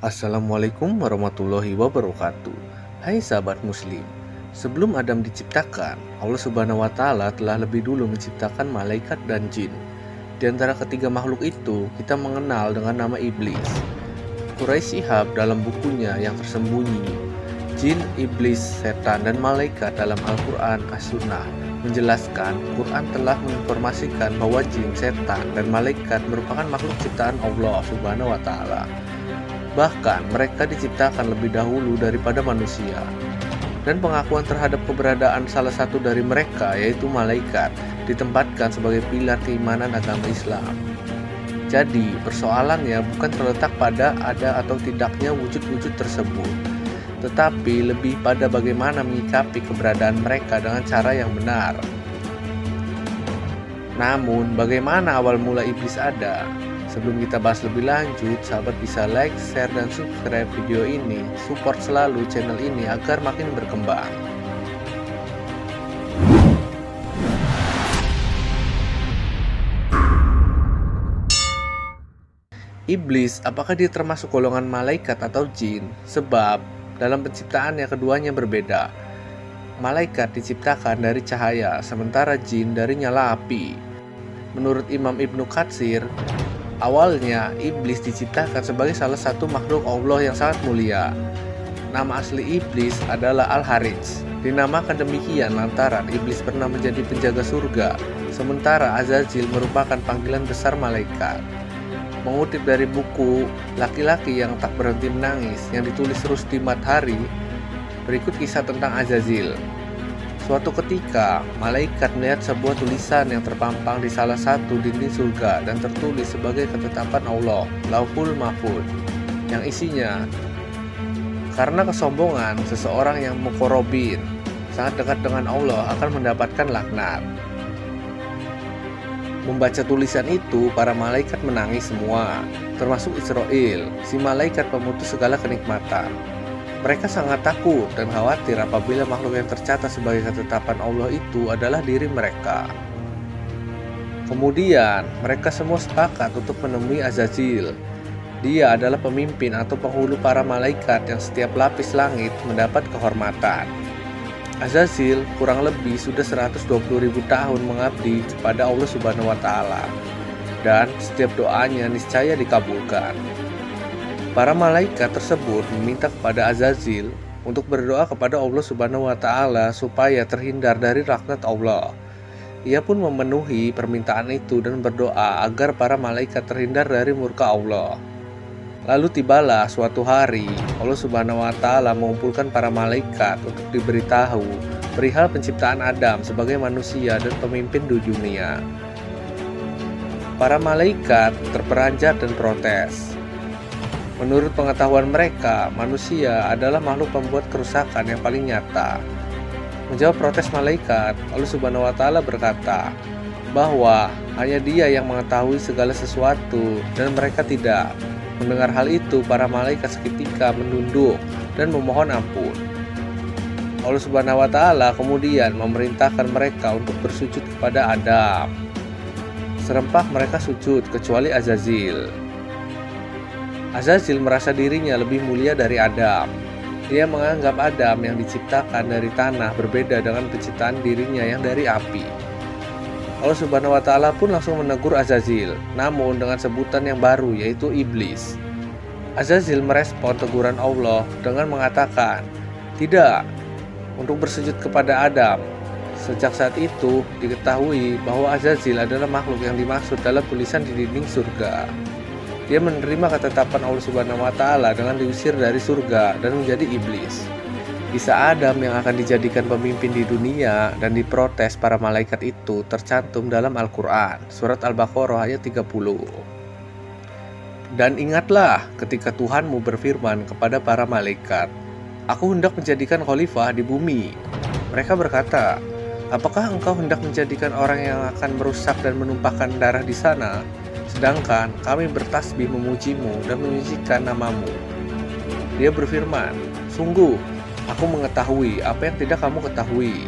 Assalamualaikum warahmatullahi wabarakatuh. Hai sahabat muslim. Sebelum Adam diciptakan, Allah Subhanahu wa taala telah lebih dulu menciptakan malaikat dan jin. Di antara ketiga makhluk itu, kita mengenal dengan nama iblis. Quraisy Shihab dalam bukunya yang tersembunyi, Jin, Iblis, Setan, dan Malaikat dalam Al-Quran As-Sunnah menjelaskan Quran telah menginformasikan bahwa jin, setan, dan malaikat merupakan makhluk ciptaan Allah Subhanahu wa taala. Bahkan mereka diciptakan lebih dahulu daripada manusia. Dan pengakuan terhadap keberadaan salah satu dari mereka, yaitu malaikat, ditempatkan sebagai pilar keimanan agama Islam. Jadi, persoalannya bukan terletak pada ada atau tidaknya wujud-wujud tersebut, tetapi lebih pada bagaimana menyikapi keberadaan mereka dengan cara yang benar. Namun, bagaimana awal mula iblis ada? Sebelum kita bahas lebih lanjut, sahabat bisa like, share, dan subscribe video ini. Support selalu channel ini agar makin berkembang. Iblis, apakah dia termasuk golongan malaikat atau jin? Sebab, dalam penciptaannya keduanya berbeda. Malaikat diciptakan dari cahaya, sementara jin dari nyala api. Menurut Imam Ibnu Katsir, awalnya iblis diciptakan sebagai salah satu makhluk Allah yang sangat mulia. Nama asli iblis adalah Al-Harits. Dinamakan demikian lantaran iblis pernah menjadi penjaga surga, sementara Azazil merupakan panggilan besar malaikat. Mengutip dari buku Laki-laki yang Tak Berhenti Menangis yang ditulis Rusdi Madhari, berikut kisah tentang Azazil. Suatu ketika, malaikat melihat sebuah tulisan yang terpampang di salah satu dinding surga dan tertulis sebagai ketetapan Allah, Lauhul Mahfuz, yang isinya, karena kesombongan seseorang yang muqarrabin, sangat dekat dengan Allah, akan mendapatkan laknat. Membaca tulisan itu, para malaikat menangis semua, termasuk Israel, si malaikat pemutus segala kenikmatan. Mereka sangat takut dan khawatir apabila makhluk yang tercatat sebagai ketetapan Allah itu adalah diri mereka. Kemudian, mereka semua sepakat untuk menemui Azazil. Dia adalah pemimpin atau penghulu para malaikat yang setiap lapis langit mendapat kehormatan. Azazil kurang lebih sudah 120.000 tahun mengabdi kepada Allah Subhanahu wa taala, dan setiap doanya niscaya dikabulkan. Para malaikat tersebut meminta kepada Azazil untuk berdoa kepada Allah Subhanahu wa taala supaya terhindar dari laknat Allah. Ia pun memenuhi permintaan itu dan berdoa agar para malaikat terhindar dari murka Allah. Lalu tibalah suatu hari, Allah Subhanahu wa taala mengumpulkan para malaikat untuk diberitahu perihal penciptaan Adam sebagai manusia dan pemimpin di dunia. Para malaikat terperanjat dan protes. Menurut pengetahuan mereka, manusia adalah makhluk pembuat kerusakan yang paling nyata. Menjawab protes malaikat, Allah Subhanahu wa taala berkata bahwa hanya Dia yang mengetahui segala sesuatu dan mereka tidak. Mendengar hal itu, para malaikat seketika menunduk dan memohon ampun. Allah Subhanahu wa taala kemudian memerintahkan mereka untuk bersujud kepada Adam. Serempak mereka sujud kecuali Azazil. Azazil merasa dirinya lebih mulia dari Adam. Dia menganggap Adam yang diciptakan dari tanah berbeda dengan penciptaan dirinya yang dari api. Allah Subhanahu wa taala pun langsung menegur Azazil, namun dengan sebutan yang baru, yaitu iblis. Azazil merespon teguran Allah dengan mengatakan, "Tidak, untuk bersujud kepada Adam." Sejak saat itu diketahui bahwa Azazil adalah makhluk yang dimaksud dalam tulisan di dinding surga. Dia menerima ketetapan Allah Subhanahu wa taala dengan diusir dari surga dan menjadi iblis. Kisah Adam yang akan dijadikan pemimpin di dunia dan diprotes para malaikat itu tercantum dalam Al-Quran, surat Al-Baqarah ayat 30. Dan ingatlah ketika Tuhanmu berfirman kepada para malaikat, "Aku hendak menjadikan khalifah di bumi." Mereka berkata, "Apakah engkau hendak menjadikan orang yang akan merusak dan menumpahkan darah di sana? Sedangkan kami bertasbih memujimu dan menyucikan namamu." Dia berfirman, "Sungguh, aku mengetahui apa yang tidak kamu ketahui."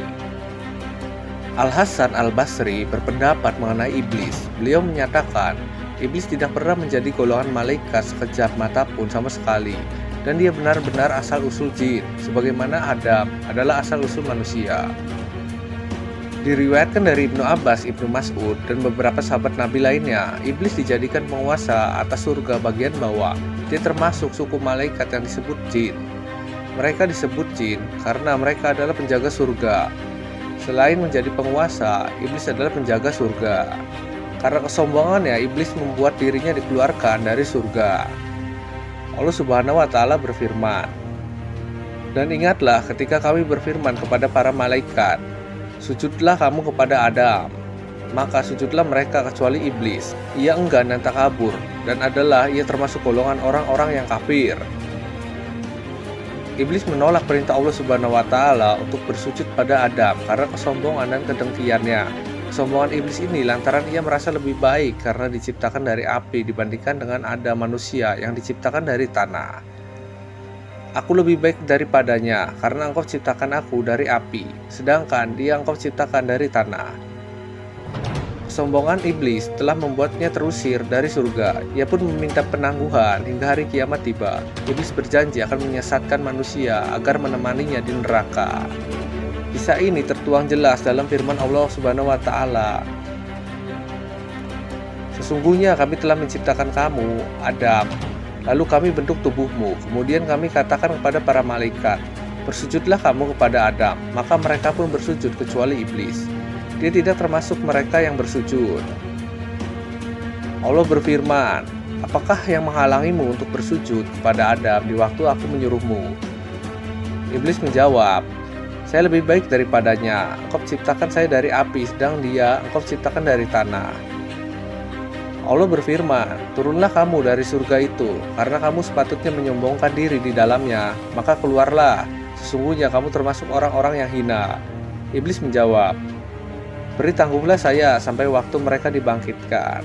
Al-Hasan Al-Basri berpendapat mengenai iblis. Beliau menyatakan Iblis tidak pernah menjadi golongan malaikat sekejap mata pun sama sekali, dan dia benar-benar asal-usul jin, sebagaimana Adam adalah asal-usul manusia. Diriwayatkan dari Ibnu Abbas, Ibnu Mas'ud, dan beberapa sahabat Nabi lainnya, iblis dijadikan penguasa atas surga bagian bawah. Dia termasuk suku malaikat yang disebut jin. Mereka disebut jin karena mereka adalah penjaga surga. Selain menjadi penguasa, iblis adalah penjaga surga. Karena kesombongannya, iblis membuat dirinya dikeluarkan dari surga. Allah Subhanahu wa Ta'ala berfirman, "Dan ingatlah ketika kami berfirman kepada para malaikat, sujudlah kamu kepada Adam. Maka sujudlah mereka kecuali iblis. Ia enggan dan takabur, dan adalah ia termasuk golongan orang-orang yang kafir." Iblis menolak perintah Allah Subhanahu wa Ta'ala untuk bersujud pada Adam karena kesombongan dan kedengkiannya. Kesombongan iblis ini lantaran ia merasa lebih baik karena diciptakan dari api dibandingkan dengan Adam manusia yang diciptakan dari tanah. "Aku lebih baik daripadanya karena engkau ciptakan aku dari api, sedangkan dia engkau ciptakan dari tanah." Kesombongan iblis telah membuatnya terusir dari surga. Ia pun meminta penangguhan hingga hari kiamat tiba. Iblis berjanji akan menyesatkan manusia agar menemaninya di neraka. Kisah ini tertuang jelas dalam firman Allah Subhanahu wa Ta'ala, "Sesungguhnya kami telah menciptakan kamu, Adam, lalu kami bentuk tubuhmu. Kemudian kami katakan kepada para malaikat, bersujudlah kamu kepada Adam. Maka mereka pun bersujud kecuali iblis. Dia tidak termasuk mereka yang bersujud." Allah berfirman, "Apakah yang menghalangimu untuk bersujud kepada Adam di waktu aku menyuruhmu?" Iblis menjawab, "Saya lebih baik daripadanya. Engkau ciptakan saya dari api, sedang dia engkau ciptakan dari tanah." Allah berfirman, "Turunlah kamu dari surga itu, karena kamu sepatutnya menyombongkan diri di dalamnya. Maka keluarlah, sesungguhnya kamu termasuk orang-orang yang hina." Iblis menjawab, "Beri tanggunglah saya sampai waktu mereka dibangkitkan."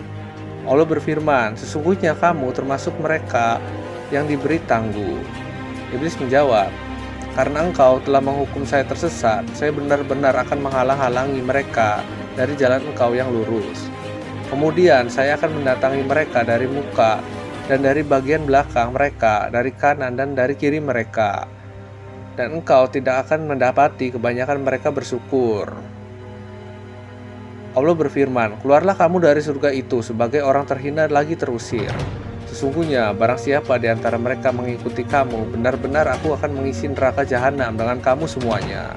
Allah berfirman, "Sesungguhnya kamu termasuk mereka yang diberi tangguh." Iblis menjawab, "Karena engkau telah menghukum saya tersesat, saya benar-benar akan menghalang-halangi mereka dari jalan engkau yang lurus. Kemudian saya akan mendatangi mereka dari muka dan dari bagian belakang mereka, dari kanan dan dari kiri mereka. Dan engkau tidak akan mendapati kebanyakan mereka bersyukur." Allah berfirman, "Keluarlah kamu dari surga itu sebagai orang terhina lagi terusir. Sesungguhnya barang siapa di antara mereka mengikuti kamu, benar-benar aku akan mengisi neraka jahanam dengan kamu semuanya."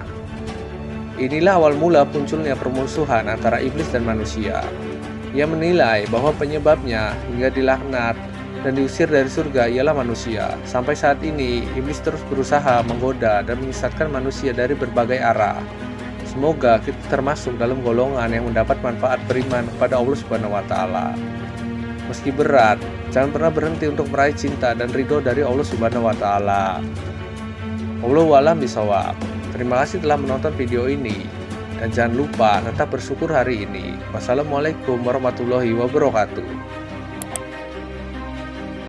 Inilah awal mula munculnya permusuhan antara iblis dan manusia. Ia menilai bahwa penyebabnya hingga dilaknat dan diusir dari surga ialah manusia. Sampai saat ini, iblis terus berusaha menggoda dan menyesatkan manusia dari berbagai arah. Semoga kita termasuk dalam golongan yang mendapat manfaat beriman kepada Allah Subhanahu wa Ta'ala. Meski berat, jangan pernah berhenti untuk meraih cinta dan ridho dari Allah Subhanahu wa Ta'ala. Wallahu a'lam bishawab. Terima kasih telah menonton video ini, dan jangan lupa tetap bersyukur hari ini. Wassalamualaikum warahmatullahi wabarakatuh.